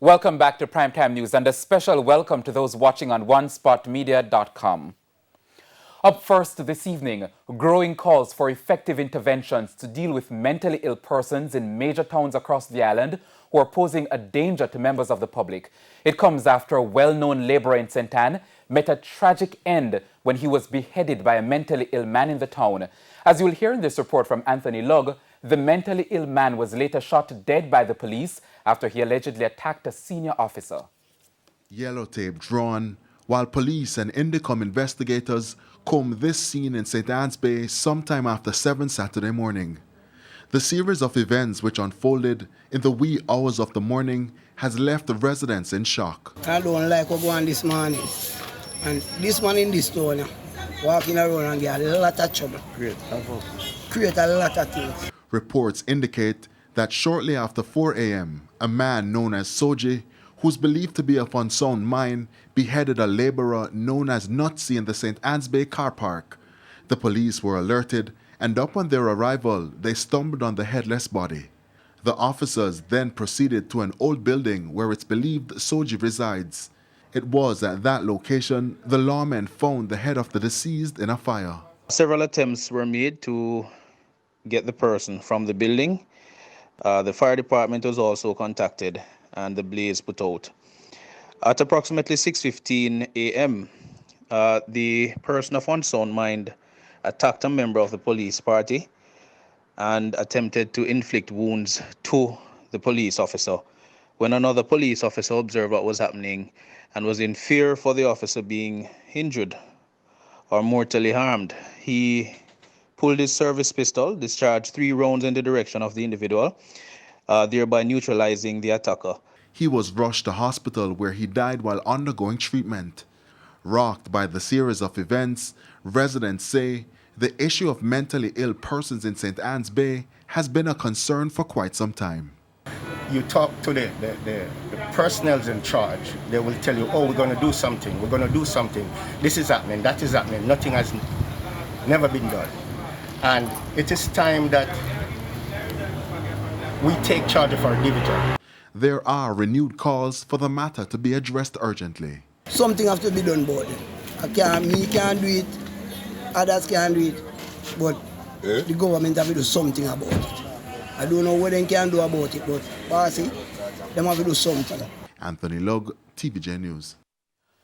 Welcome back to Primetime News and a special welcome to those watching on OneSpotMedia.com. Up first this evening, growing calls for effective interventions to deal with mentally ill persons in major towns across the island who are posing a danger to members of the public. It comes after a well-known laborer in St. Anne met a tragic end when he was beheaded by a mentally ill man in the town. As you'll hear in this report from Anthony Lugg, the mentally ill man was later shot dead by the police after he allegedly attacked a senior officer. Yellow tape drawn while police and Indicom investigators combed this scene in St. Anne's Bay sometime after 7 Saturday morning. The series of events which unfolded in the wee hours of the morning has left the residents in shock. I don't like what going on this morning. And this man in this store now, walking around and get a lot of trouble. Create a lot of things. Reports indicate that shortly after 4 a.m., a man known as Soji, who's believed to be of unsound mind, beheaded a laborer known as Nutsy in the St. Anne's Bay car park. The police were alerted, and upon their arrival, they stumbled on the headless body. The officers then proceeded to an old building where it's believed Soji resides. It was at that location the lawmen found the head of the deceased in a fire. Several attempts were made to get the person from the building. The fire department was also contacted and the blaze put out. At approximately 6:15 a.m., the person of unsound mind attacked a member of the police party and attempted to inflict wounds to the police officer. When another police officer observed what was happening and was in fear for the officer being injured or mortally harmed, he pulled his service pistol, discharged 3 rounds in the direction of the individual, thereby neutralizing the attacker. He was rushed to hospital where he died while undergoing treatment. Rocked by the series of events, residents say the issue of mentally ill persons in St. Anne's Bay has been a concern for quite some time. You talk to the personnel in charge, they will tell you, oh, we're going to do something, this is happening, that is happening, nothing has never been done. And it is time that we take charge of our division. There are renewed calls for the matter to be addressed urgently. Something has to be done about it. Me can't do it, others can't do it, but the government have to do something about it. I don't know what they can do about it, but bossy, they have to do something. Anthony Lugg, TVJ News.